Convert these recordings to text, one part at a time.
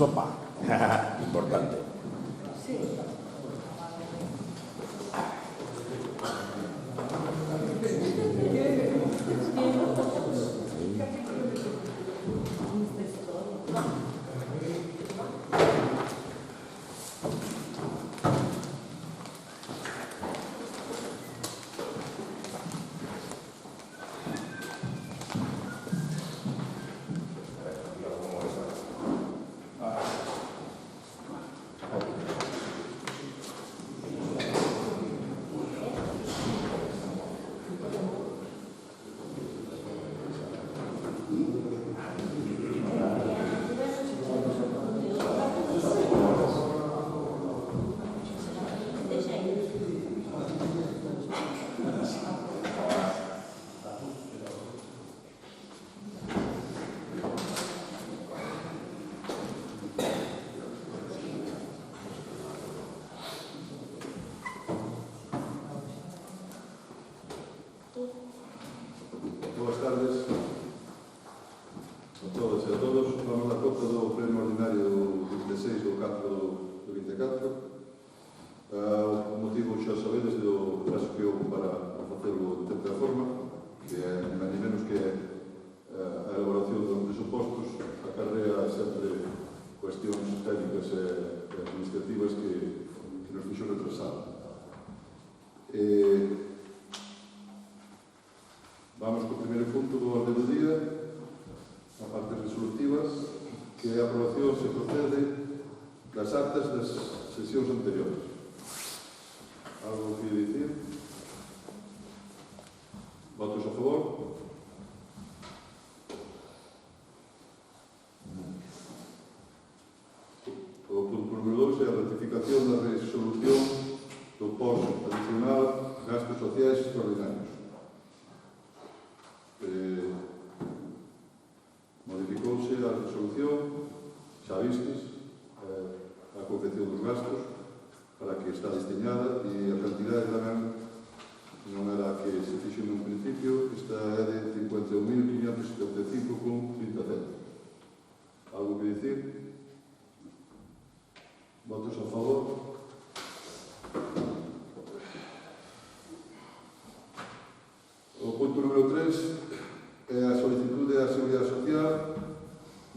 sofá. Importante. Boas tardes a todas e a todos. Vamos dar conta do pleno ordinario do 26 do 4 do 24. O motivo xa sabedes do caso que houve para facelo de tempo forma, que é ni menos que a elaboración dos presupostos acarrea sempre cuestións técnicas e administrativas que nos fixo retrasar. Vamos co primeiro punto do orde do día, a partes resolutivas, que a aprobación se procede das actas das sesións anteriores. Algo que dicir? Votos a favor? O punto número 2 é a ratificación da resolución do posto adicional gastos sociais extraordinarios. Modificouse a resolución, xa vistes, a confección dos gastos para que está diseñada e a cantidade tamén non era a que se fixo nun principio, esta é de 51.575,30 €. Algo que dicir? Votos a favor? O punto número 3 é a solicitude da Seguridade Social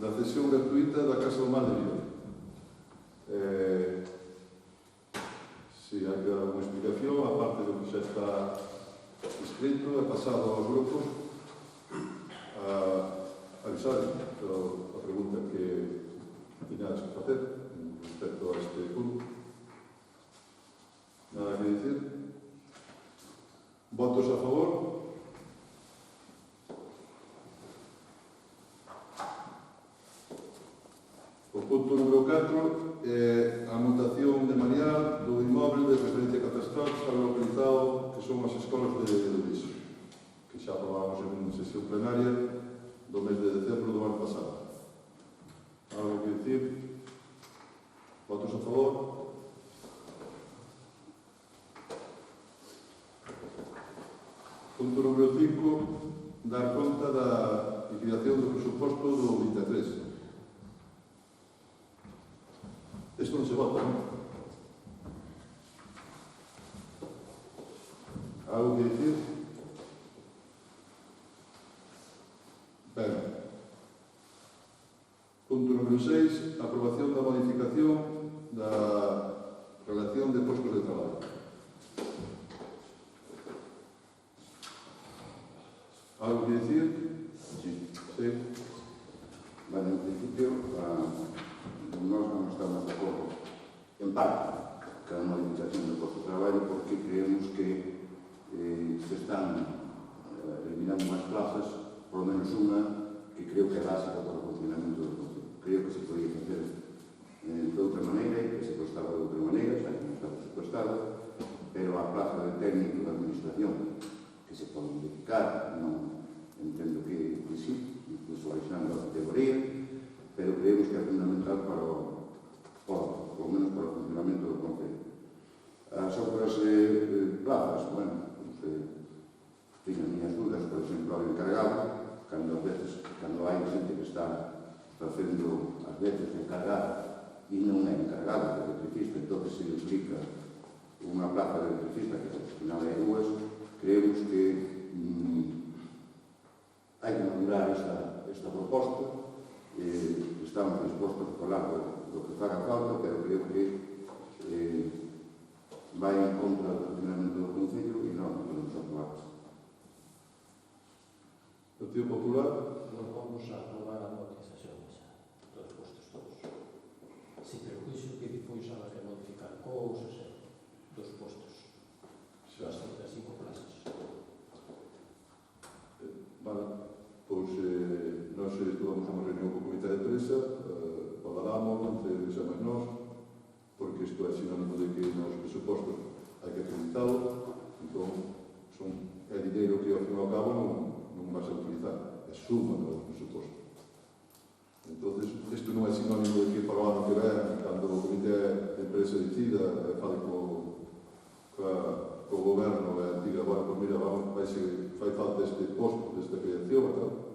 da cesión gratuita da Casa do Mar de Vigo. Si hai que dar unha explicación, a parte do que xa está escrito, é pasado aos grupos a avisar a pregunta que tiñades que facer respecto a este punto. Nada que dicir? Votos a favor? O punto número 4 é a mutación de manual do inmóvel de referencia catastral que está localizado, que son as escolas de Luís, que xa aprobamos en sesión plenaria do mes de decembro do ano pasado. Algo que dicir? Votos a favor? Punto número 5, dar conta da liquidación do presuposto do 23. Isto non se vota, non? Algo que dicir? Ben. Punto número 6, aprobación da modificación da relación de postos de traballo. Algo que dicir? Sí. Sí. Bueno, en principio, nós non estamos de acordo, en parte, con a modificación do posto de traballo, porque creemos que se están eliminando máis plazas, por lo menos unha, que creo que é básica para o funcionamento do Concello. Creo que se podía facer de outra maneira e que se costaba de outra maneira, xa que non está presupuestada, pero a plaza de técnico da administración, que se pode modificar, non entendo que sí, incluso baixando a categoría, pero creemos que é fundamental para por lo menos para o funcionamento do Concello. As outras plazas, bueno, teño minhas dúdas, por exemplo, ao encargado, cando hai xente que está facendo a ás veces encargada e non é encargado de electricista, entón se implica unha plaza de electricista, que ao final é dúas, creemos que hai que madurar esta proposta. Estamos dispostos a falar do que faga falta, pero creo que vai en contra do funcionamento do Concello e non podemos aprobar. Partido Popular, Non vamos a aprobar a amortización dos postos todos. Si prejuicio que depois habrá que modificar cousas dos postos. xa. As 35 plazas. Vale, pois nós estuvamos unha reunión co comité de empresa, falámoslo entre eles e máis nós, porque isto é sinónimo de que nos presupostos hai que acreditalo, entón é dinheiro que ao fin e ao cabo non vas a utilizar, é suma do presuposto. Entón, isto non é sinónimo de que para o ano que ven, cando o comité de empresa decida, fale co goberno e diga, bueno, pues mira, fai falta este posto desta creación e tal.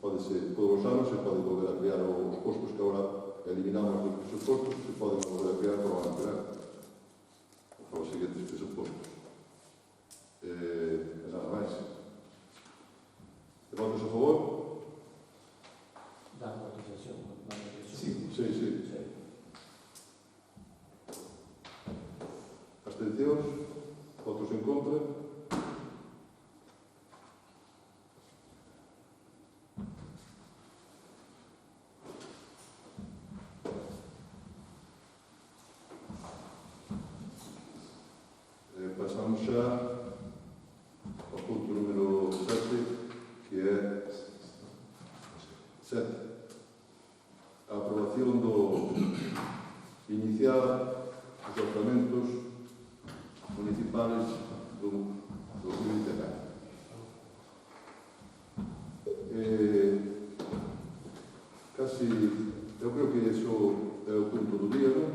Pode ser todos os anos, se pode volver a crear os postos que agora eliminamos dos presupostos, se poden volver a crear para o ano que ven, para os seguintes presupostos. E nada máis. Votos a favor? Da amortización. Sí. Abstencións? Votos en contra? Pasamos xa ao punto número 7, que é 7. A aprobación do iniciar os orzamentos municipales do 2019. Casi, eu creo que iso é o punto do día, non?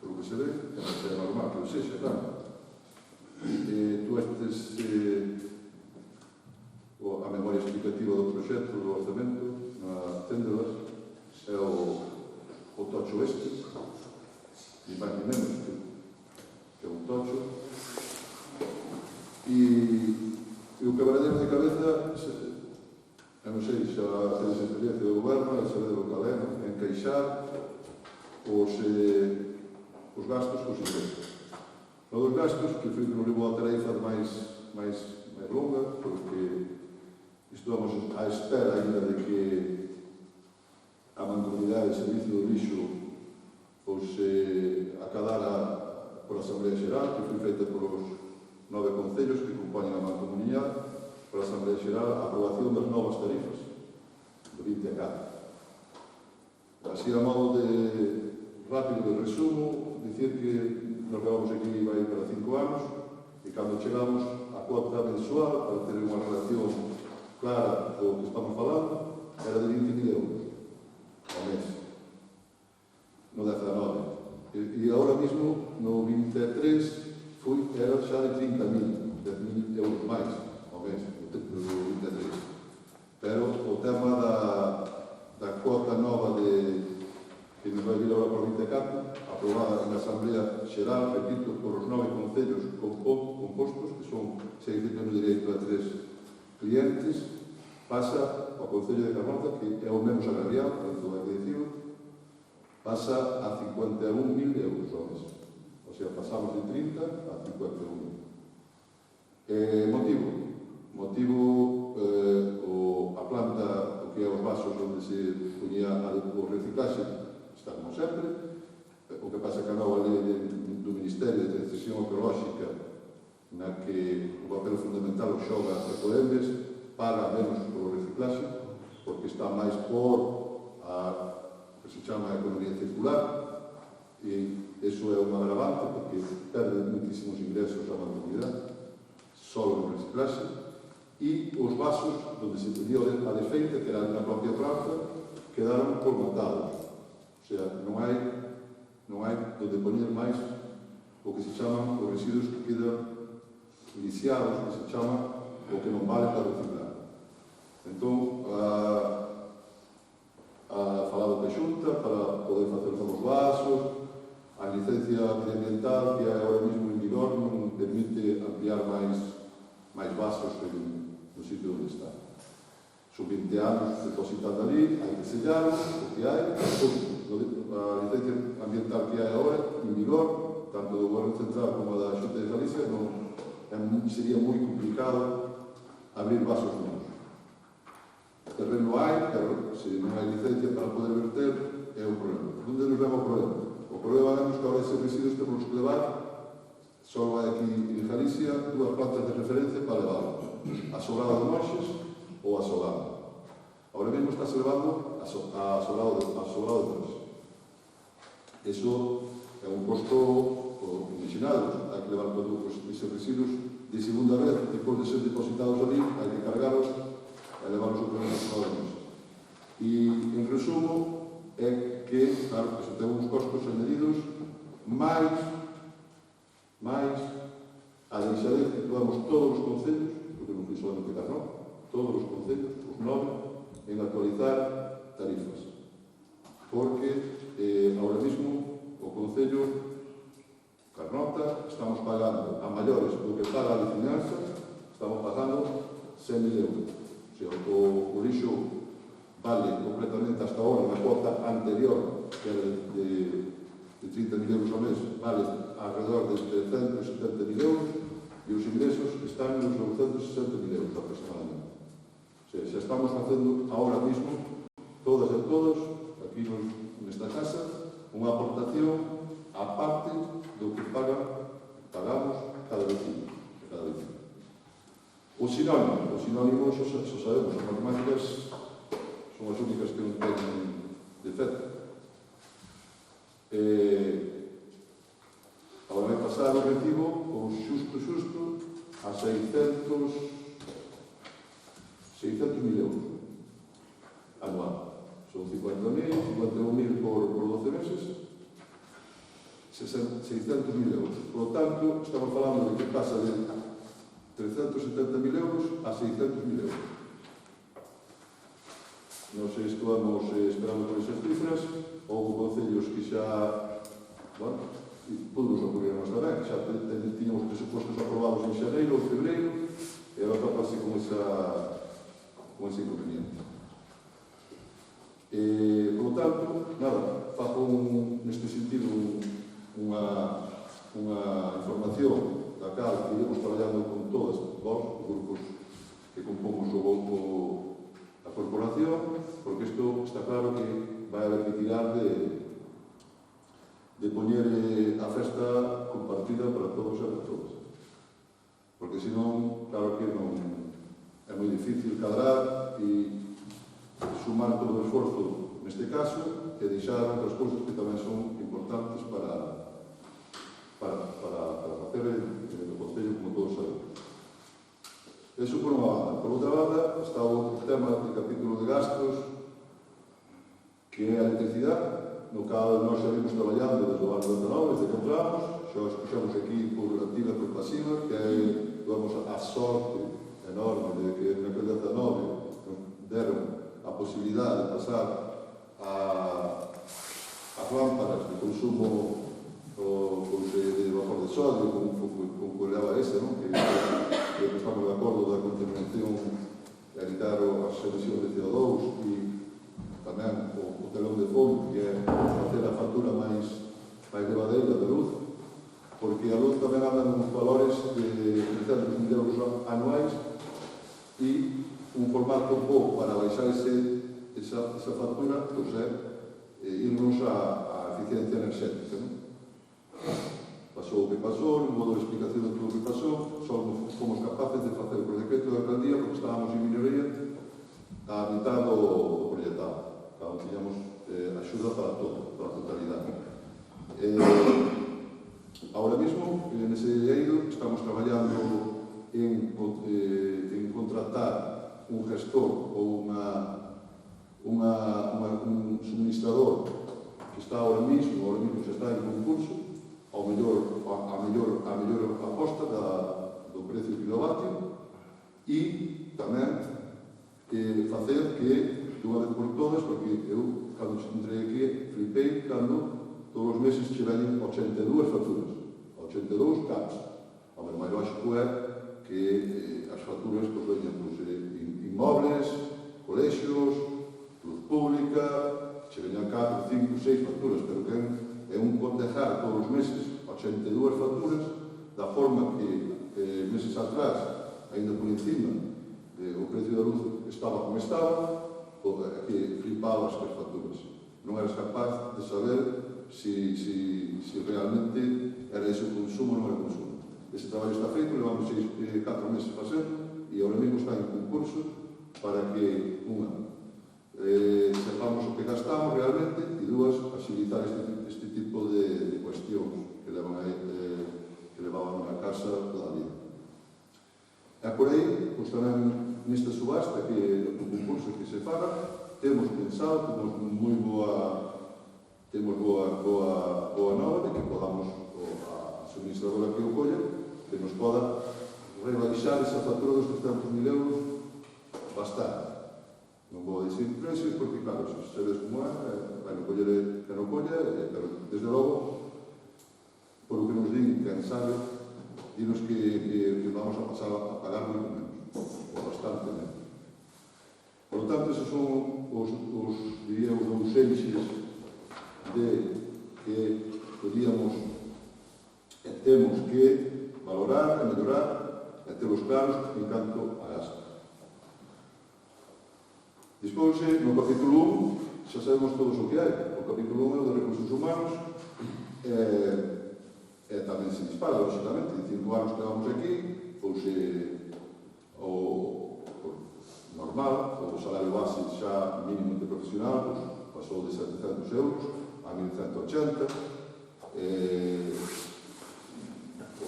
Por o que se ve, que non é normal que o sexa, claro. Tú estes a memoria explicativa do proxecto do orzamento na tendelas é o tocho este, ni máis ni menos que é un tocho, e o quebradeiro de cabeza eu non sei xa tedes experiencia do goberno, saber do que é encaixar os gastos cos ingresos. No dos gastos, que foi que nos levou a tarefa máis longa, porque estamos á espera ainda de que a Mancomunidade de Servicio do Lixo acadara por Asamblea Xeral, que foi feita polos 9 concellos que compoñen a Mancomunidade, por Asamblea Xeral, a aprobación das novas tarifas do 20 a 4. Así, a modo de rápido de resumo, dicir que nos levamos aquí vai para 5 anos e cando chegamos a cuota mensual, para ter unha relación clara do que estamos falando, era de 20.000 euros ao mes, no 19. E agora mesmo, no 23, era xa de 30.000, 10.000 euros máis ao mes, no 23. Pero o tema da cuota nova que nos vai vir agora por 24, aprobada na Asamblea Xeral, repito, por os 9 concellos compostos, que son 600 no direito a 3 clientes, pasa ao Concello de Carnota, que é o menos agraviado, dentro da que dicimos, pasa a 51.000 euros ao mes. O sea, pasamos de 30 a 51.000. Motivo, a planta, o que é os vasos onde se ponía o reciclaxe, está como sempre. O que pasa que a nova lei do Ministerio de Transición Ecolóxica, na que o papel fundamental o xoga a Coembes, paga menos polo reciclaxe, porque está máis por que se chama a economía circular, e iso é un agravante, porque perde muitísimos ingresos a mancomunidade, só no reciclaxe, e os vasos, onde se ponía a desfeita, que era na propia planta, quedaron colmatados. O sea, non hai onde poñer máis o que se chaman os residuos que quedan lisiados, que se chama o que non vale para reciclar. Entón, falado da Xunta, bases no sitio onde está. Son 20 anos depositando ali, hai que sellar o que hai, a licencia ambiental que hai agora, en vigor, tanto do Goberno Central como da Xunta de Galicia, sería moi complicado abrir vasos novos. Terreno hai, pero se non hai licencia para poder verter, é o problema. Onde nos leva o problema? O problema é que ahora eses residuos temos que levar, só hai aquí en Galicia, dúas plantas de referencia para levar a Sobrado de Monxes ou a Solano. Ahora mesmo está se levando a Sobrado de Monxes. Eso é un costo imaginado, hai que levar todos esos residuos de segunda vez, depois de ser depositados ali, hai que cargarlos e levarlos ao problema de Sobrado de Monxes. E, en resumo, é que, claro, que se ten uns costos añadidos máis a deixadez que tuvamos todos os concellos, porque non fui solamente Carnot, todos os concellos, os 9, en actualizar tarifas. Porque, ahora mesmo, o concello Carnota estamos pagando a maiores do que paga a vicinanza, estamos pagando 100.000 euros. O sea, o lixo vale completamente hasta ahora, na cuota anterior, que era de 30.000 euros ao mes, vale alrededor de 370.000 euros, e os ingresos están nos 960.000 euros aproximadamente. O sea, xa estamos facendo ahora mesmo, todas e todos, aquí nesta casa, unha aportación a parte do que pagamos cada vecino. O sinónimo xa sabemos, as matemáticas son as únicas que non teñen defecto. Agora vai pasar o recibo con xusto a 600.000 euros anual. Son 50.000, 51.000 por 12 meses, 600.000 euros. Por lo tanto, estamos falando de que pasa de 370.000 euros a 600.000 euros. Non sei se estamos esperando por esas cifras, houve concellos que xa, bueno, podemos ocurrirnos tamén, xa tiñamos presupostos aprobados en xaneiro ou febreiro, e agora tapase con ese inconveniente. Por lo tanto, nada, fago neste sentido unha información da cal que iremos traballando con todos os grupos que compomos a corporación, porque isto está claro que vai haber que tirar de poñer a festa compartida para todos e para todos. Porque senón, claro que non é moi difícil cadrar e sumar todo o esforzo neste caso e deixar outras cousas que tamén son importantes para facer o Concello, como todos sabemos. Eso por unha banda. Por outra banda, está o tema do capítulo de gastos, que é a electricidade, no cal nós xa vimos traballando desde o ano 99, desde que entramos, xa os puxamos aquí por activa e por pasiva, que damos a sorte enorme de que naquele 19 deron a posibilidade de pasar as lámparas de consumo de vapor de sodio, como era ese, ¿no? que estamos de acordo da contaminación de evitar as emisións de CO2 e tamén o telón de fondo, que é facer a factura máis levadeira de luz, porque a luz tamén anda nos valores de 300.000 euros anuais e un formato bo para baixar esa factura, pois é irnos a eficiencia enerxética, ¿no? Pasou o que pasou, non modo de explicación de todo o que pasou, só fomos capaces de facer por decreto de alcaldía, porque estábamos en minoría, a mitad do proyectado. Claro, tiñamos axuda para todo, para a totalidade. Ahora mesmo, nese eido, estamos traballando en contratar un gestor ou un suministrador que está ahora mesmo xa está en concurso, a mellor aposta do precio kilovatio, e tamén facer que, dunha vez por todas, porque eu, cando entrei aquí, flipei cando todos os meses che veñen 82 facturas, 82 caps. O máis lógico é que que as facturas veñan inmobles, colexios, luz pública, che veñan 4, 5, 6 facturas, pero que é un condejar todos os meses 82 facturas, da forma que meses atrás, ainda por encima, o precio da luz estaba como estaba, que flipabas as facturas. Non eras capaz de saber si realmente era ese o consumo ou non era o consumo. Ese traballo está feito, levamos 4 meses facendo e ahora mesmo está en concurso para que, unha, sepamos o que gastamos realmente e dúas, agilizar este tipo de cuestións que levaban a casa toda a vida. E por aí, pois tamén nesta subasta que no concurso que se faga, temos pensado, temos boa nova de que podamos, a suministradora que o colla, que nos poda rebaixar esa factura dos 300.000 euros bastante. Non vou dicir precios, porque claro, se sabes como é, vai no coller que non colla, pero desde logo, por o que nos din, quen sabe, dinos que vamos a pasar a pagar moito menos, ou bastante menos. Por lo tanto, esos son diríamos, os eixes de que podíamos e temos que valorar e mellorar e telos claros en canto a gasto. Despois, no capítulo 1, xa sabemos todos o que hai. O capítulo 1 é o de recursos humanos e tamén se dispara, lógicamente. En 5 anos que vamos aquí, pois o normal, o salario base xa mínimo de profesional, pois, pasou de 700 euros a 1180.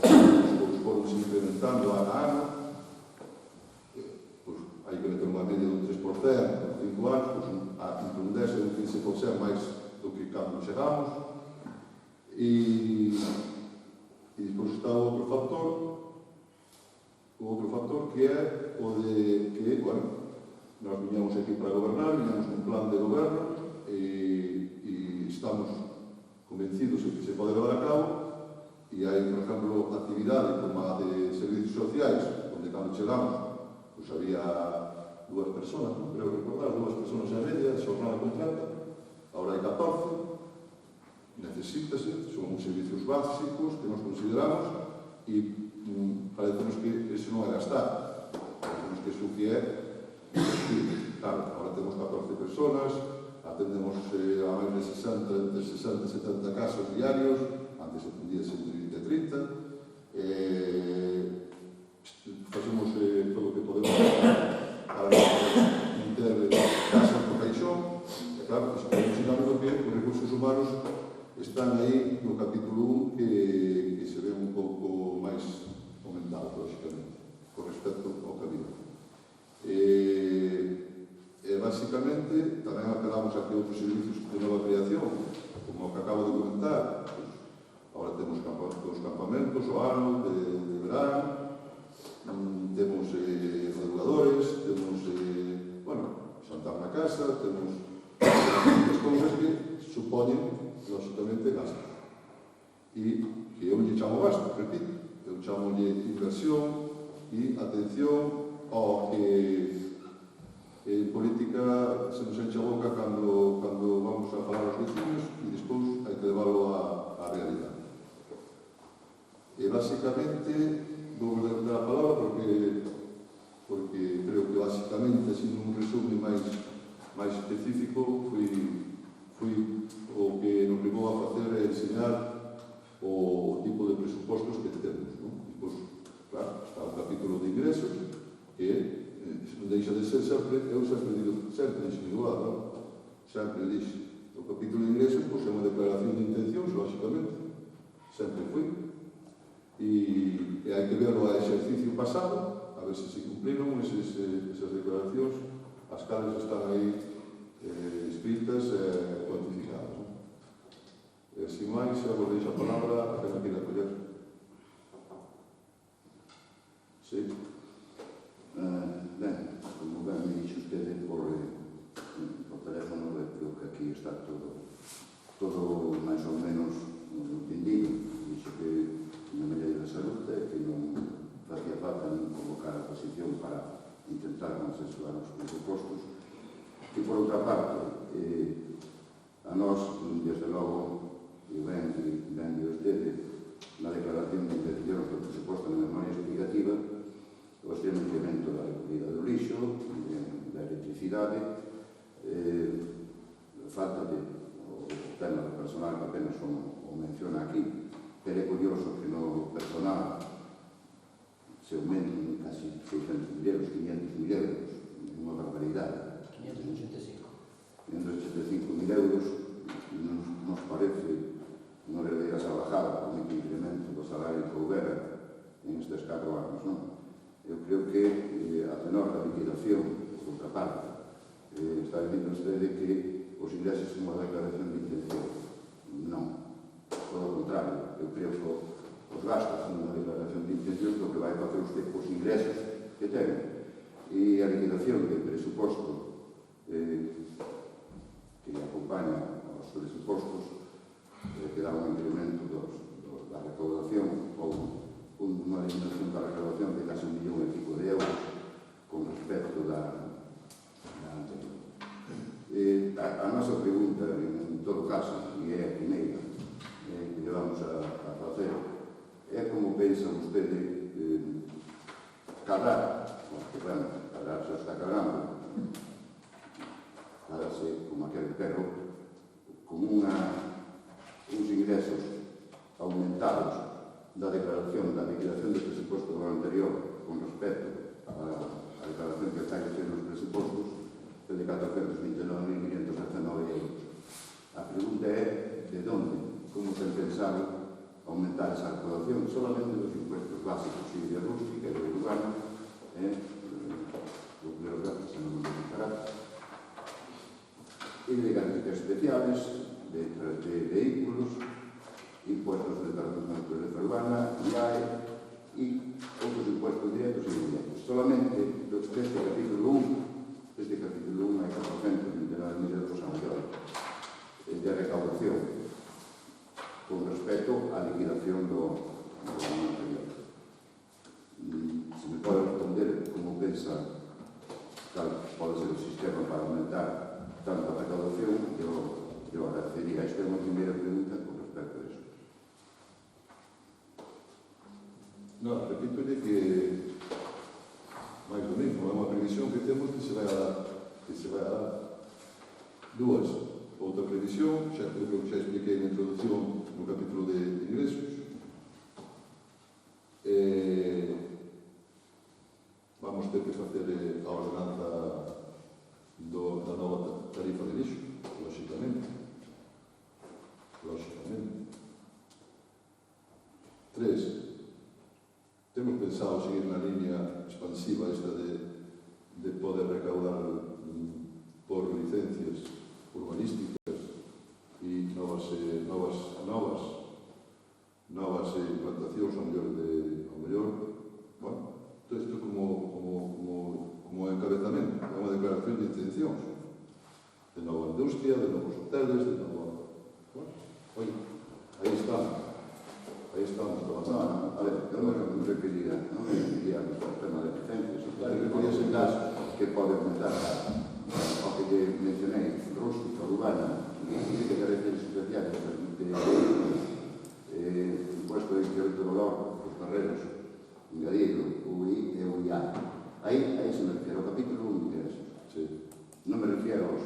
Os foron se incrementando ano a ano. Hai que meter unha media dun 3%, por 5 anos, entre un 10 e un 15% máis do que cando chegamos. E depois está o outro factor que é o de que, bueno, nós viñamos aquí para gobernar, viñamos un plan de goberno e estamos convencidos de que se pode levar a cabo e hai, por exemplo, actividade como a de servicios sociais, onde cando chegamos pois había 2 personas, non creo recordar, 2 personas en media, xornada completa, agora hai 14, necesítase, son servicios básicos que nos consideramos e parecemos que eso non é gastar, parecemos que eso que é investir. Claro, agora temos 14 personas, atendemos a máis de 60, entre 60 e 70 casos diarios, antes atendía 120 e 30, facemos todo o que podemos para meter casas no caixón, e claro, podemos ir dando que os recursos humanos están aí no capítulo 1 que se ve un pouco máis aumentado, lógicamente, con respecto ao cabído. Basicamente, tamén apelamos aquí a outros servicios de nova creación, como o que acabo de comentar. Agora temos os campamentos, o ano de verano, temos educadores, temos, xantar na casa, temos as cousas que supoñen, lógicamente, gasto. E que eu lle chamo gasto, repito, eu chamo inversión e atención ao que en política se nos enche a boca cando vamos a falar aos vecinos e despois hai que leválo á realidade. E basicamente vou dar a palabra porque creo que basicamente, así nun resumen máis específico, foi o que nos levou a facer e enseñar o tipo de presupostos que temos, non? Depois, claro, está o capítulo de ingresos, que non deixa de ser sempre, eu sempre digo, sempre individual, non? Sempre dixo. O capítulo de ingresos, pois, é unha declaración de intencións, lógicamente, sempre foi. E hai que verlo a exercicio pasado, a ver se cumpriron esas declaracións, as cales están aí escritas e cuantificadas. E así máis, xa vos deixo a palabra a que me queira coller. Sí. Ben, como ben me dixo usted por teléfono, creo que aquí está todo máis ou menos entendido. Dixo que na medida da salud que non facía falta nin transición para intentar consensuar os presupostos. E, por outra parte, a nós, desde logo, ben de vostede, na declaración de intencións do presuposto na memoria explicativa, o extremo incremento da recollida do lixo, da electricidade, falta de o tema do personal que apenas o menciona aquí, pero é curioso que no personal se aumenten casi 600.000 euros, 500.000 euros, unha barbaridade. 585.000 euros nos parece non debería ser bajada con o incremento do salario que houbera en estes 4 anos, non? Eu creo que a tenor da liquidación, por outra parte, está dicindo usted que os ingresos son unha declaración de intención. Non. Todo o contrario. Eu creo que os gastos son unha declaración de intención do que vai facer usted cos ingresos que ten. E a liquidación do presuposto que acompaña aos presupostos que dá un incremento da recaudación ou unha eliminación da recaudación de casi 1,5 millón de euros con respecto da anterior. A nosa pregunta, en todo caso, e é a primeira que vamos a facer, é como pensa vostede cadrar, porque, bueno, cadrar xa está cadrando, cadrarse como aquel perro, con uns ingresos aumentados da declaración do presuposto do anterior con respecto á declaración que está haciendo os presupostos de 429.519 euros. A pregunta é de onde, como ten pensado aumentar esa recaudación solamente dos impuestos básicos e de rústica e de urbano, o que os gastos se non modificará, e de garantías especiales, de vehículos, impuestos de tratamiento de urbana, IAE e outros impuestos directos e indirectos. Solamente este capítulo 1 hai 429.000 euros a maior de recaudación con respecto á liquidación do ano anterior. Se me pode responder como pensa cal pode ser o sistema para aumentar tanto a recaudación, eu agradecería. Esta é unha primeira pregunta con respecto a iso. Non, repito que máis do mesmo, é unha previsión que temos que se vai a dar. Dúas. Outra previsión, xa creo que xa expliquei na introducción no capítulo de ingresos. Vamos ter que facer a ordenanza da nova tarifa de lixo, lóxicamente. 3. Temos pensado seguir na línea expansiva esta de poder recaudar por licencias urbanísticas e novas implantacións ao mellor, bueno, todo isto como encabezamento, é unha declaración de intencións de nova industria, de novos hoteles, de nova... Bueno, oye, aí estamos trabajando. A ver, eu non me referiría ao tema de licencias, que pode aumentar ao que lle mencionei, rústica, urbana, de caracteres especiales, impuesto de incremento de valor, os terrenos, engadido, UI e UIA. Aí se me refiero ao capítulo 1 de ingresos. Sí. Non me refiero aos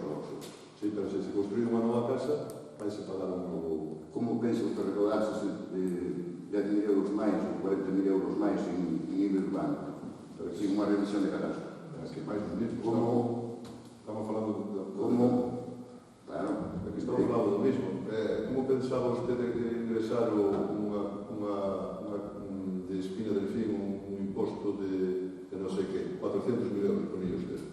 Sí, pero se construye unha nova casa, vai se pagar un novo... Como pensa que recaudarse 10.000 euros máis ou 40.000 euros máis en nivel urbano, sin unha revisión de cadastro? É que máis do mismo. Estamos falando Claro. Aquí estamos falando do mismo. Como pensaba usted que ingresar de Espina del Fin un imposto de non sei que, 400.000 euros con ellos usted?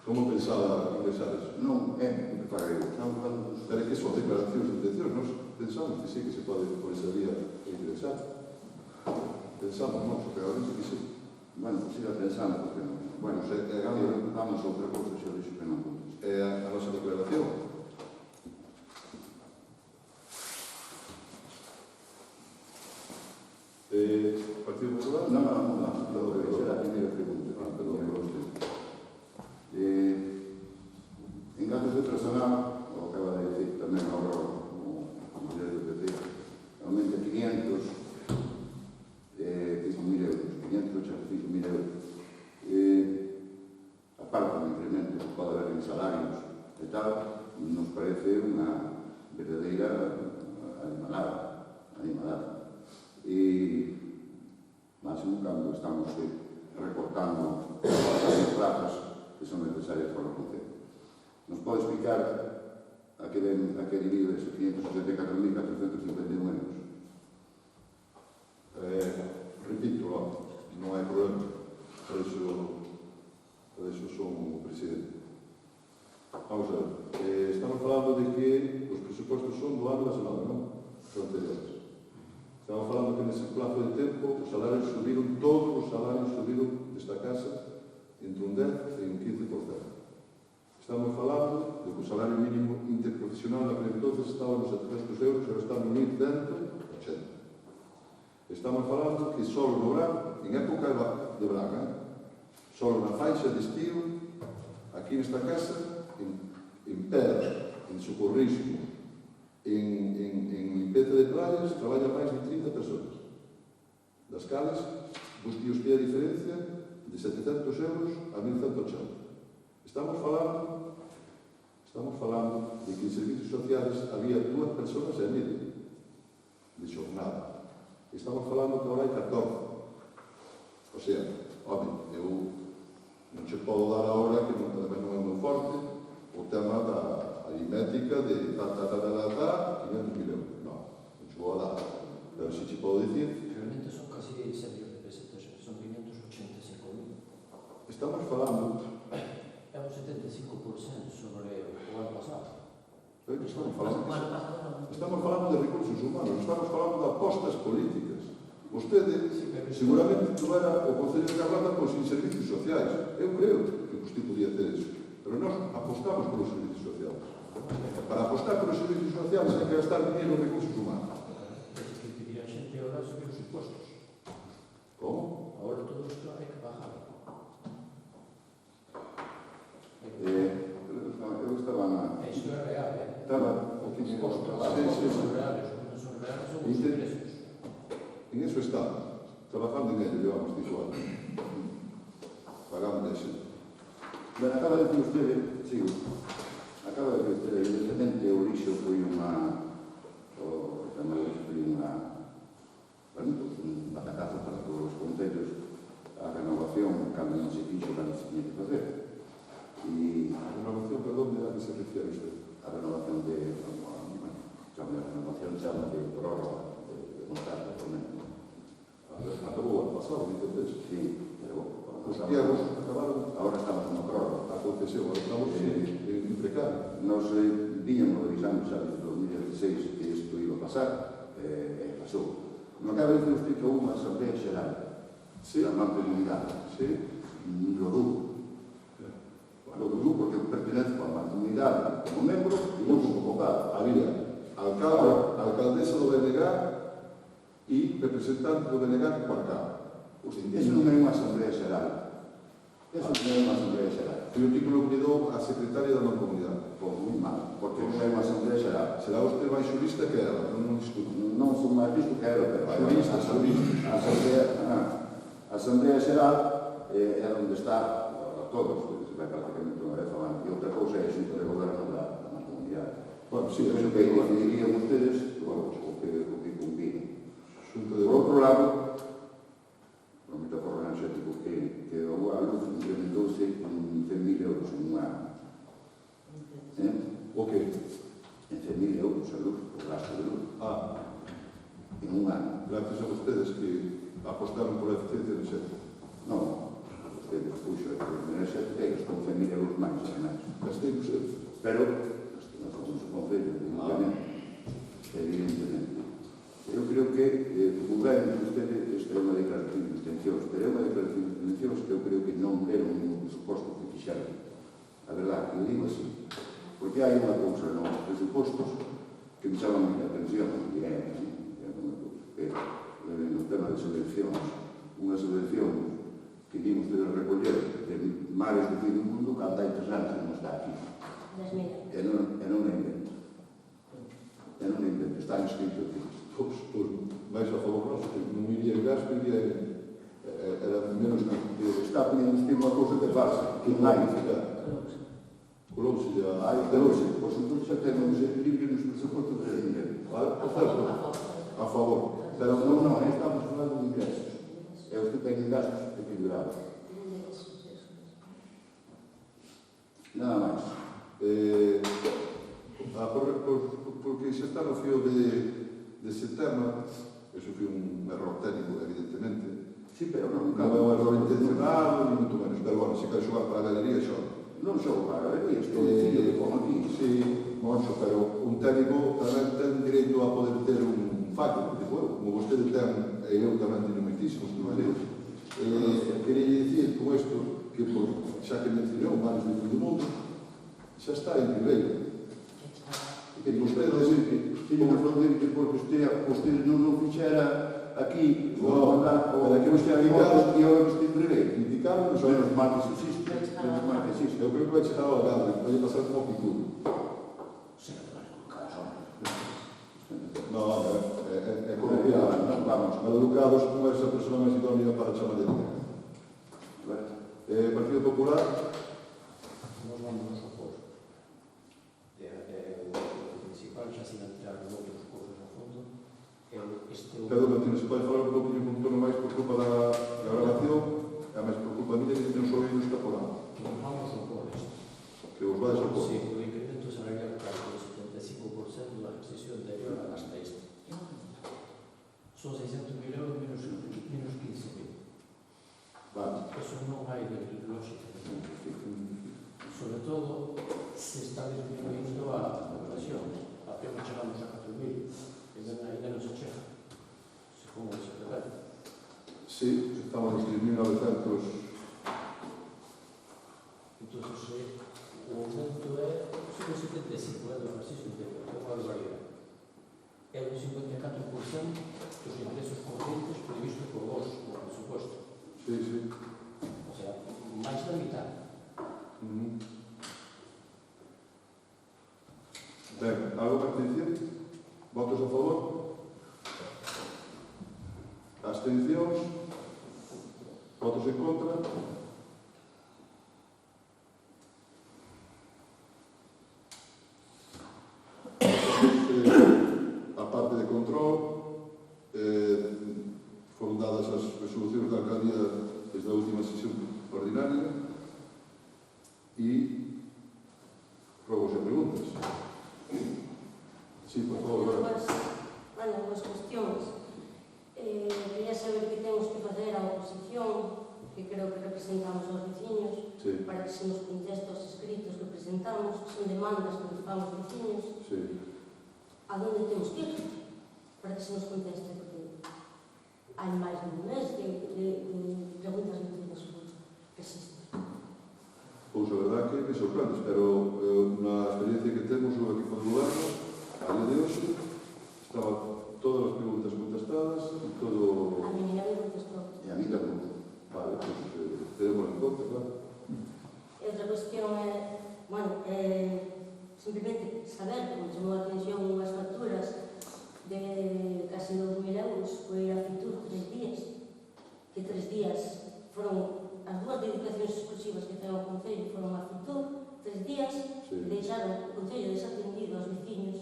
Como pensaba ingresar eso? Non é o que farei. Pero é que son declaracións de intención. Nós pensamos que sí que se pode por esa vía ingresar. Pensamos, non? Realmente que sí. Bueno, siga pensando, porque non. Bueno, vamos a outra cousa, xa dixo que non contesta. É a nosa declaración. Partido Popular? Non. perdón. Esa era a primeira pregunta. Perdón. En gastos de personal, o acaba de decir tamén ahora como líder do PC, aumenta 500.000 euros, 585.000 euros. Aparte do incremento que pode haber en salarios e tal, nos parece unha verdadeira animalada. E máximo cando estamos recortando as plazas que son necesarias para o Concello. Nos pode explicar a que divido esos 564.451 euros? Repito, non hai problema. Por iso son o presidente. Vamos a ver. Estamos falando de que os presupostos son do ano 19, non? Son anteriores. Estamos falando que nese plazo de tempo os salarios subiron, todos os salarios subiron desta casa entre un 10 e un 15%. Estamos falando de que o salario mínimo interprofesional naquele entonces estaba nos 700 euros, agora está no 1.180. Estamos falando que só no verán, en época de verán, só na faixa de estilo, aquí nesta casa, en pedra, en socorrismo, en limpeza de playas, traballa máis de 30 personas. Das cales, busque usted a diferencia de 700 euros a 1.180. Estamos falando de que en servicios sociales había 2 personas e media de xornada. Estamos falando que agora hai 14. O sea, home, eu non che podo dar agora, que non é moi forte, o tema da aritmética de 500.000 euros. Non che vou dar. Pero se che podo dicir... Realmente son casi 6 millones de pesetas, son 585.000. Estamos falando... É un 75% sobre o ano pasado. Estamos falando de recursos humanos, estamos falando de apostas políticas. Vostede seguramente non era o Concello de Carlota pois sin servicios sociais. Eu creo que vostede podía ter eso. Pero nós apostamos polos servicios sociais. Para apostar polos servicios sociais hai que gastar dinheiro en recursos humanos. Que pediría a xente ahora sobre os impostos. Como? Ahora todo isto hai que bajar. Eu estaba na... Isto é real, Estaba Os impostos son reales, non son reales, son os ingresos. En eso está, trabajando en ello, llevamos 5 anos. Pagamos de xente. Ben, acaba de decir usted, sigo, acaba de decir usted, evidentemente o lixo foi unha, o tema do lixo foi unha, bueno, un batacazo para todos os concellos, a renovación, cando non se fixo, cando se tiña que facer. E A renovación, perdón, de a que se refiere usted? a renovación de, chama a renovación, chama de prórroga, de contrato, Acabou ano pasado, 23. sí, pero Os tiagos acabaron ahora estamos na prórroga. a concesión, agora estamos en precario. Nos viñamos avisando xa desde 2016 que isto iba a pasar, e pasou. Non acaba de decir usted que houve unha asamblea xeral da mancomunidade, lo dudo. Lo dudo porque pertenezco á mancomunidade como membro e non como vocal. Había alcaldesa do BNG e representante do BNG comarcal. Eso non é unha asamblea xeral. Eso non é unha asamblea xeral. Foi o título que dou a secretaria da mancomunidade. Pois moi mal, porque non é unha asamblea xeral. Será usted máis xurista que ela, non discuto. Non son máis visto que era, pero Xurista. a asamblea xeral é onde está todos, se vai prácticamente unha vez ao ano. E outra cousa é a xunta de goberno da mancomunidade. Bueno, sí, Penso que decidirían ustedes o que conviene. Xunta de Por outro lado, no metaforro energético, que a luz incrementouse en 100.000 euros en un ano. O que? En 100.000 euros a luz, o gasto de luz, en un ano. Gracias a ustedes que apostaron por a eficiencia energética. Non, ustedes puxo a energética e gastou 100.000 euros máis, ademais. Gastei por ser. Pero, nós somos o Concello, evidentemente. Eu creo que, como ben, esta é unha declaración de intencións, pero é unha declaración de intencións que eu creo que non leron ningún presuposto que fixeron. A verdade, eu digo así, porque hai unha cousa nos presupostos que me chama moita atención, e é unha cousa, que no tema de subvencións, unha subvención que vimos de recoller de mares do fin do mundo, cando hai 3 anos que non está aquí. E non é invento. E non é invento, está escrito aquí. Pois, máis a favor noso, que non iría en gasto, iría era menos que Está pedindo usted unha cousa que pasa, que non hai. Colónse ya... Hai, pero pois entón xa temos equilibrio nos presupostos de dinero. Vale, perfecto. A favor. Pero non, estamos falando de ingresos. E usted ten gastos equilibrados. Nada máis. Porque xa está no fío de setembro, eso foi un error técnico, evidentemente. Sí, pero non Non é un error intencionado, ni muito menos. Pero, bueno, se quer xogar para a galería, xoga. non xogo para a galería, estou dicindo de como aquí. Sí, Moncho, pero un técnico tamén ten direito a poder ter un fallo, digo eu, como vostede ten, e eu tamén teño moitísimos, non é? Quería dicir con isto que, xa que mencionou mares do fin do mundo, xa está en Ribeiro. E vostedes, teño que fazer que porque vostede non fixera aquí, ou que vostede habitado, e eu estive en Ribeiro. Criticaron, Menos mal que existe. Menos mal que existe. eu creo que vai chegar ao Algarve, vai pasar como picudo. No, é cordial. Vamos. Maleducados como esa persona máis idónea para chamar de liga. Partido Popular, Nos vamos ao posto. O principal, xa sin entrar en outros cousas a fondo, Pedro Martínez, se pode falar un pouquinho con tono máis por culpa da grabación, e máis por culpa miña que non sou oído esta programa, Nos vamos ao posto. que os vais ao posto. Sí, o incremento salarial calcula o 75% da exercicio anterior hasta este. Son 600.000 euros menos 15.000. Vale. Eso non hai lógica. Sobre todo, se está disminuindo a población. Apenas chegamos a 4.000. Ainda non se chega. Según o secretario. Sí, estamos nos 3.900. Entonces, o aumento é sobre 75 do exercicio anterior, é unha barbaridade. É un 54% dos ingresos correntes previstos por vos no presupuesto. Sí, sí. O sea, máis da mitad. Ben, algo para dicir? Votos a favor? Abstencións? Votos en contra? A parte de control, foron dadas as resolucións da alcaldía desde a última sesión ordinaria e rogos e preguntas. Sí, por favor. As cuestións. Quería saber que temos que facer a oposición, que creo que representamos aos veciños, Sí, para que se nos conteste os escritos que presentamos, que son demandas que nos fan os veciños, sí. a donde temos que ir, para que se nos conteste, porque hai máis de un mes de preguntas vecinas que existen. Pois a verdade que me sorprendes, pero na experiencia que temos o equipo de goberno, a día de hoxe, estaban todas as preguntas contestadas e todo... A mí me contestou. E a mí tamén. Vale, pois tenemos en conta, claro. E outra cuestión é, bueno, simplemente saber, como chamou a atención unhas facturas de casi 2.000 euros por ir a Fitur 3 días, que 3 días foron as dúas dedicacións exclusivas que ten o Concello, foron a Fitur 3 días, Sí. e deixaron o Concello desatendido aos veciños.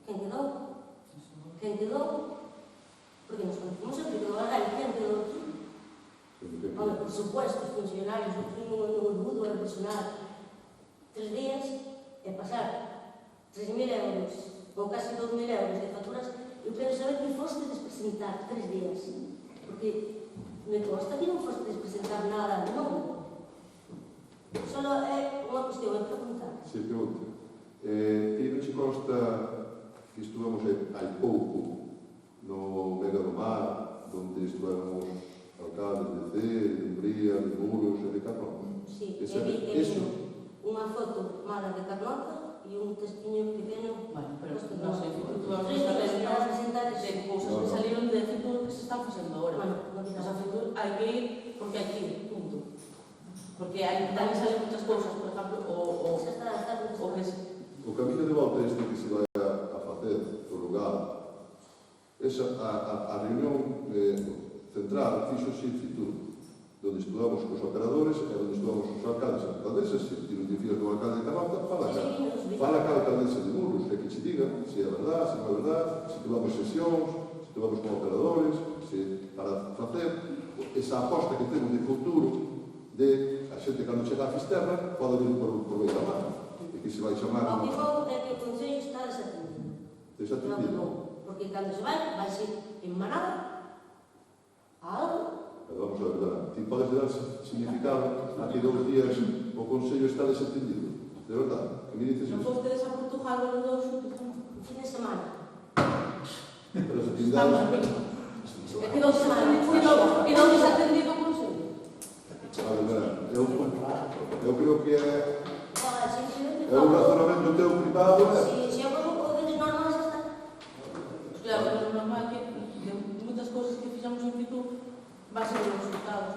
Quen quedou? Quen quedou? Porque nos conocemos sempre que agora hai quen quedou aquí. Home, por supuesto, os funcionarios, o primo, o orgullo, o personal, 3 días e pasar 3.000 euros ou casi 2.000 euros de facturas. Eu quero saber que fostedes presentar 3 días, porque me consta que non fostedes presentar nada novo. Solo é unha cuestión, é preguntar. Sí, pregunta. E non se consta que estuvamos hai pouco no Vega do Mar, onde estuvamos alcaldes de Cee, de Umbría, de Muros e de Carnota. Sí, Esa- vi eso. unha foto mala de Carnota e un testiño pequeno. Bueno, pero Pues que non sei, Fitur Tres días para presentar de eso. cousas que salieron de Fitur que se están facendo agora. Bueno, non Pues digas a Fitur hai que ir porque hai que ir, punto. Porque hai tamén salen muchas cousas, por exemplo, o Xa está que O camiño de volta este que se vai a facer o lugar, esa, a reunión central fixose en Fitur, onde estudamos cos operadores e onde estudamos os alcaldes e alcaldesas, se ti non te fías do alcalde de Canota, fala ca alcaldesa de Muros, e que che diga se é verdad, se non é verdad, se tuvamos sesións, se tuvamos con operadores, se para facer esa aposta que temos de futuro de a xente cando chega a Fisterra pode vir por Beiramar e que se vai chamar O que vou é que o Concello está desatendido. desatendido. Porque cando se vai ser en manada a algo. Pero vamos a ver, ti podes dar significado a que 2 días o Consello está desatendido. De verdad, que me dices non iso? fostedes a Portugal o dos xuntos. Un fin de semana. Pero as Estamos actividades... aquí. É que 2 semanas, quedou desatendido o Consello. A ver, eu creo que é Ahora, simplemente... un razonamento teu privado. Si eu como o deles normal xa está. Claro, é normal que de moitas cousas que fixamos en Fitur van ser os resultados.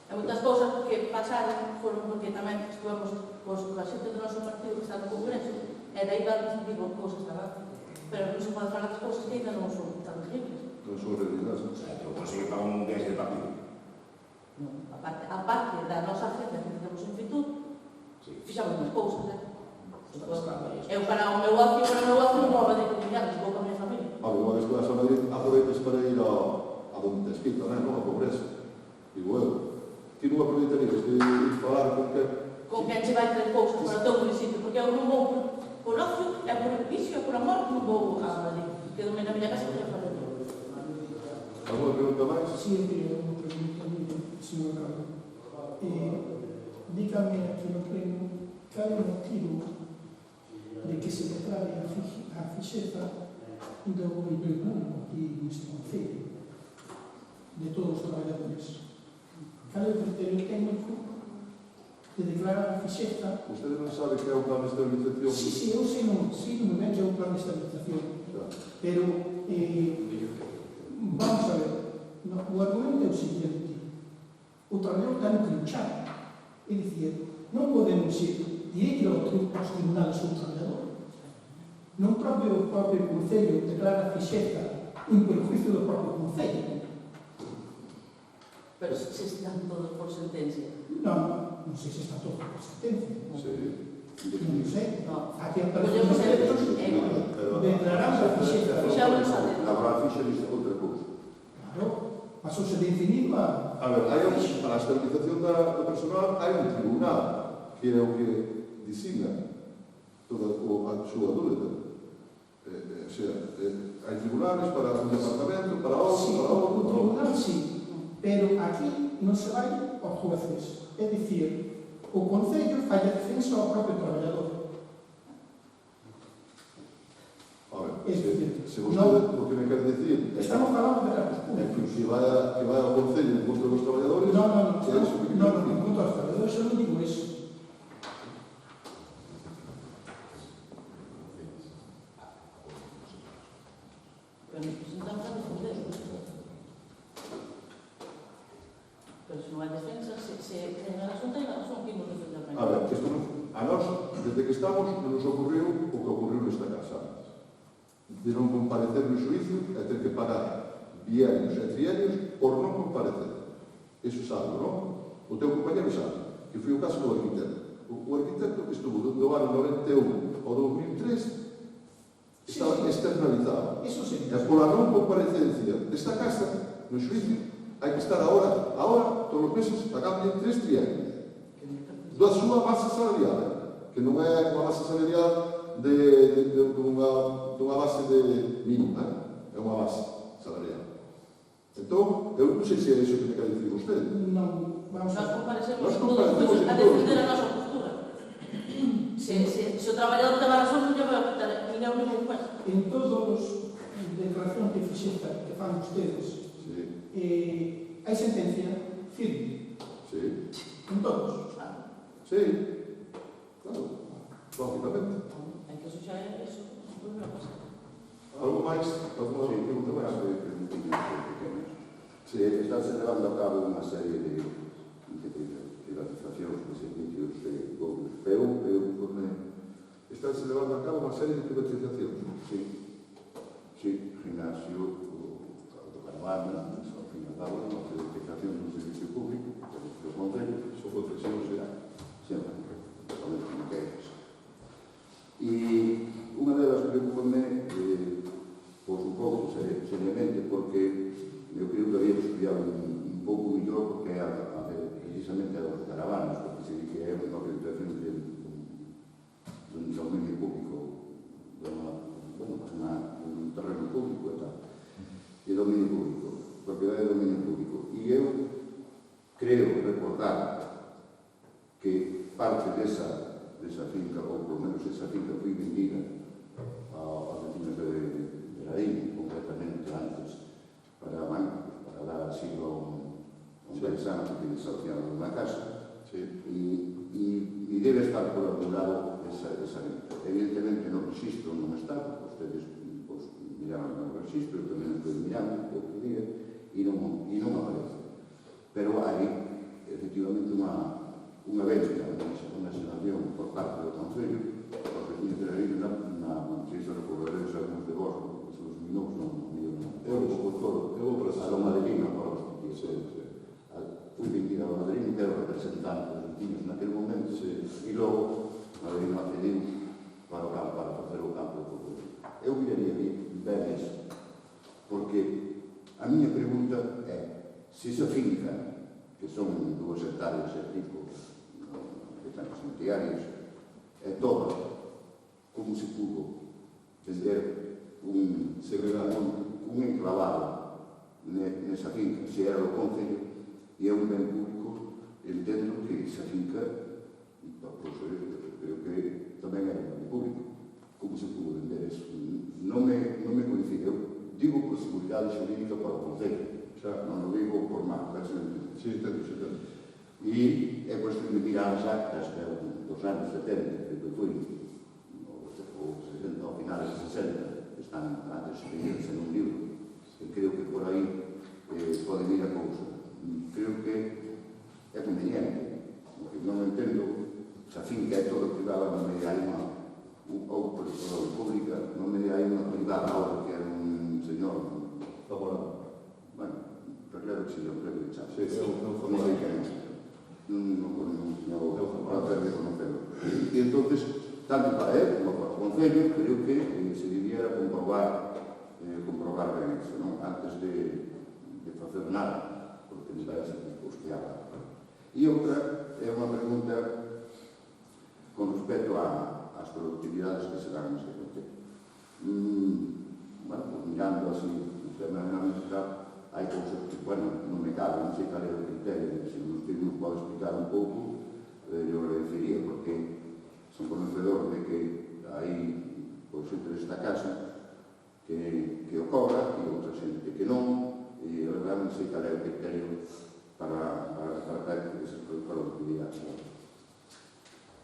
E moitas cousas que pasaron foron porque tamén estuvamos coa xente do noso partido que está no Congreso e daí van digo cousas tamén. Pero non se pode falar das cousas que ainda non son tan terribles. Non son realidades. O sea, que o Consello paga un viaje de partido. A parte da nosa agenda que fizemos en Fitur, Sí. fixamos máis cousas, Está aí. Eu para o meu ocio non vou a de cotidianos, vou con a minha familia. A ver, unha vez que vas a Madrid, aproveitas para ir a donde te escrito, non? A Congreso. Digo eu. Ti non aproveitarías de ir falar con que... Con quen che vai traer cousas para o teu municipio, porque eu non vou por ocio, e por vicio, e por amor, non vou a Madrid. Quedo-me na miña casa que já falei. Alguna pregunta máis? Sí, eu unha pregunta, señor Carlos. Dígame aquí no pleno, cal é o motivo de que se declare a fixeza do emprego público aquí neste concello, de todos os traballadores? Cal é o criterio técnico de declarar a fixeza? Usted non sabe que é o plan de estabilización? Sí, eu sei moi ben que é un plan de estabilización, pero vamos a ver, o argumento é o seguinte: o traballador ten que luchar, é dicir, non podemos ir directo aos tribunales ou traballador. Non propio Concello declara a fixeza un perjuicio do propio Concello. Pero se están todos por sentencia. Non sei se está todo por sentencia. Sí. Non sei. No. Aquí Podemos ser declaramos a fixeza. Xa non sabe. A ficha dice outra cousa. Claro, pasouse de indefinido a... A ver, para a estabilización do personal hai un tribunal que é o que designa toda a súa dúlida. O sea, hai tribunales para un departamento, para outro, Sí, para outro, o para outro. tribunal sí, pero aquí non se vai aos jueces. É dicir, o Concello falla defensa ao propio traballador. A ver, Es decir, se vostede o que me quer dicir é Estamos falando de cargos que públicos. se vai ao Concello en contra dos traballadores, No, é iso que no, quer en dicir. contra dos traballadores, eu non digo eso. Pero nos presentamos a defender. Pero se non hai defensa, se ten a razón, ten a razón, que imos defender máis. A ver, que isto a nós, desde que estamos, non nos ocurriu o que ocurriu nesta casa. De non comparecer no xuicio e ter que pagar bienios e trienios por non comparecer. Iso sabe, non? O teu compañero sabe, que foi o caso do arquitecto. O arquitecto que estuvo do ano 91 ao 2003 estaba externalizado. Eso sí. E por a non comparecencia desta casa no xuicio hai que estar agora, todos os meses, pagando 3 trienios da súa base salarial, que non é unha base salarial dunha base mínima, é unha base salarial. Entón, eu non sei se é iso que me quer dicir vostede. Non, vamos Nós a... comparecemos Nós todos comparecemos a defender a nosa postura. Se o traballador ten a razón, non lle vai a quitar nin a única impuesto. En todos os declaracións de fixeza que fan ustedes, Sí, hai sentencia firme. sí, En todos. sí, claro, lógicamente. Hai que eso xa é eso, non é cosa. Algo máis? Alguna pregunta máis? Estánse levando a cabo unha serie de privatizacións de servicios públicos. Pero Estánse levando a cabo unha serie de privatizacións. Sí, gimnasio, autocaravana, ao fin e ao cabo, a privatización do servicio público, dos concellos, Son concesións, sempre, totalmente como que é. E unha delas preocupa-me, pois un pouco seriamente, porque eu creo que había estudiado un pouco mellor porque é precisamente a dos caravanas, porque se di que é unha privatización dun dominio público, un terreno público e tal, e dominio público, propiedade de dominio público. E eu creo recordar que parte desa finca, ou pelo menos esa finca, foi vendida aos vecinos de Laín, concretamente antes, para dar asilo a un paisano que tiene desahuciado nunha casa. E debe estar por algún lado esa venta. Evidentemente no registro non está, ustedes miraron no registro, eu tamén estou mirando outro día, e non aparece. Pero hai, efectivamente, unha venta, unha xeración por parte do Concello, os vecinos de Laín, non sei se recordaréis algúns de vos, porque son os minutos, eu vou para a do Madrid, fui vendida ao Madrid, que era o representante dos vecinos naquele momento, e logo Madrid me accediu para facer o campo de fútbol. Eu quería ver iso, porque a miña pregunta é se esa finca, que son 2 hectáreas e pico de tantos centearios, é toda, como se pudo vender un enclavado nesa finca, se era do Concello e é un ben público, entendo que esa finca, creo que tamén era un ben público. Como se pudo vender eso? Non me codifica. Eu digo por seguridade xurídica para o Concello, non o digo por má. Sí, entendo. E é cuestión de mirar as actas dos anos 70, que foi, ou 60, ao final de 60, que están antes escritos en un libro, e creo que por aí pode vir a cousa. Creo que é conveniente, porque non entendo se a finca é toda privada, non me hai ou pública, non me hai unha privada ahora que é un señor Favorable. bueno, claro que si yo creo que xa Sí, non non sei que non placer de conocerlo. E entonces, tanto para él como para o Concello, creo que se debiera comprobar ben eso, non? Antes de facer nada, porque me parece que costeaba. E outra é unha pregunta con respecto ás productividades que se dan neste Concello. Bueno, pues mirando así o tema de la música, hai cousas que, bueno, non me cabe, non sei cal é o criterio, se nos pode explicar un pouco, eu agradecería, porque son conocedor de que hai, pois, entre esta casa, que o cobra e outra xente que non, e a verdade non sei cal é o criterio para esas productividades.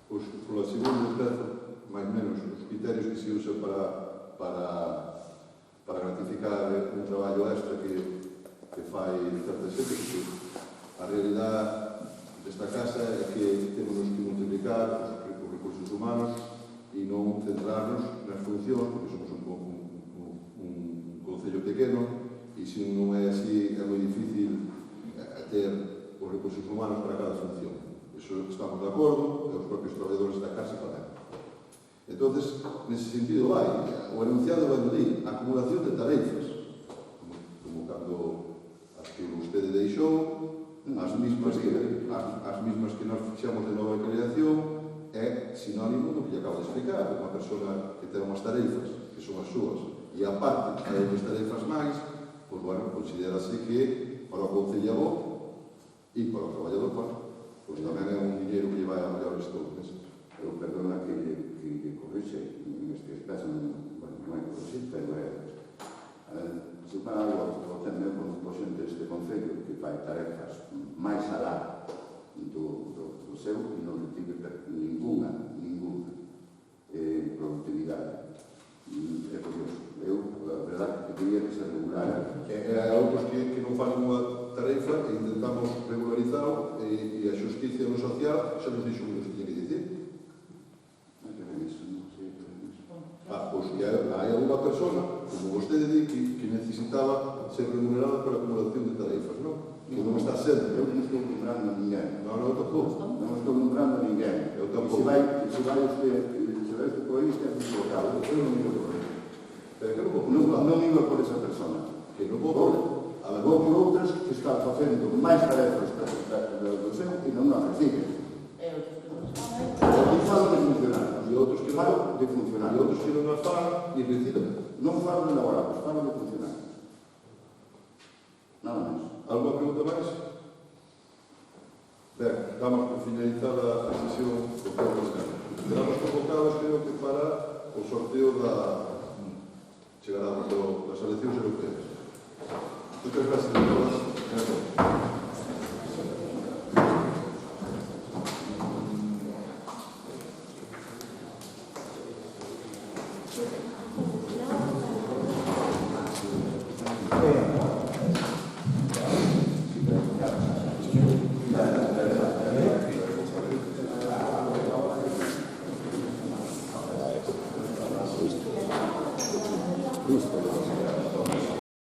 Pois, pola segunda vez, máis ou menos, os criterios que se usan para gratificar un traballo extra que fai certa xente, porque a realidade desta casa é que temos que multiplicar os recursos humanos e non centrarnos nas funcións, porque somos un concello pequeno e se non é así é moi difícil ter os recursos humanos para cada función. Iso estamos de acordo e os propios traballadores da casa tamén. Entonces, nese sentido hai o enunciado vai dir a acumulación de tarefas, como cando as que vostede deixou, as mismas que nós fixamos de nova creación, é sinónimo do que lle acabo de explicar. Unha persona que ten unhas tarefas que son as súas e a parte hai unhas tarefas máis, pois, bueno, considerase que para o concellador e para o traballador, pois tamén é un dinheiro que lle vai a mellores todo meses. Eu, perdona que lle corrixe, neste caso non é corrixir, pero se para algo o teme con xente deste Concello que fai tarefas máis alá do seu e non recibe ninguna productividade. É curioso. Eu, a verdade, que quería que se regulara. E hai outros que non fan unha dixo o que tiña que dicir. Hai que ver iso, non sei, pero iso. Pois que hai alguna persona, como vostede di, que necesitaba ser remunerada por acumulación de tarefas, non? Que non está sendo. Eu non estou nombrando a ninguén. Non tampouco. Non estou nombrando a ninguén. Eu E tampouco. se vai este país, é un equivocado. Eu non iba por aí. Pero que non vou Non iba por esa persona. Que non vou a ver, Vou por outras que están facendo máis tarefas do seu e non as reciben. E outros que non están aí. Eu falo de funcionarios. e outros que Falo non, de e funcionarios. outros que non as fan e reciben. Non falo de laborados, falo de funcionarios. Nada máis. Alguma pregunta máis? Ben, damos por finalizada a sesión do pleno ordinario. Quedamos convocados, creo que para o sorteo chegará das eleccións europeas. Muchas gracias a todas. Gracias.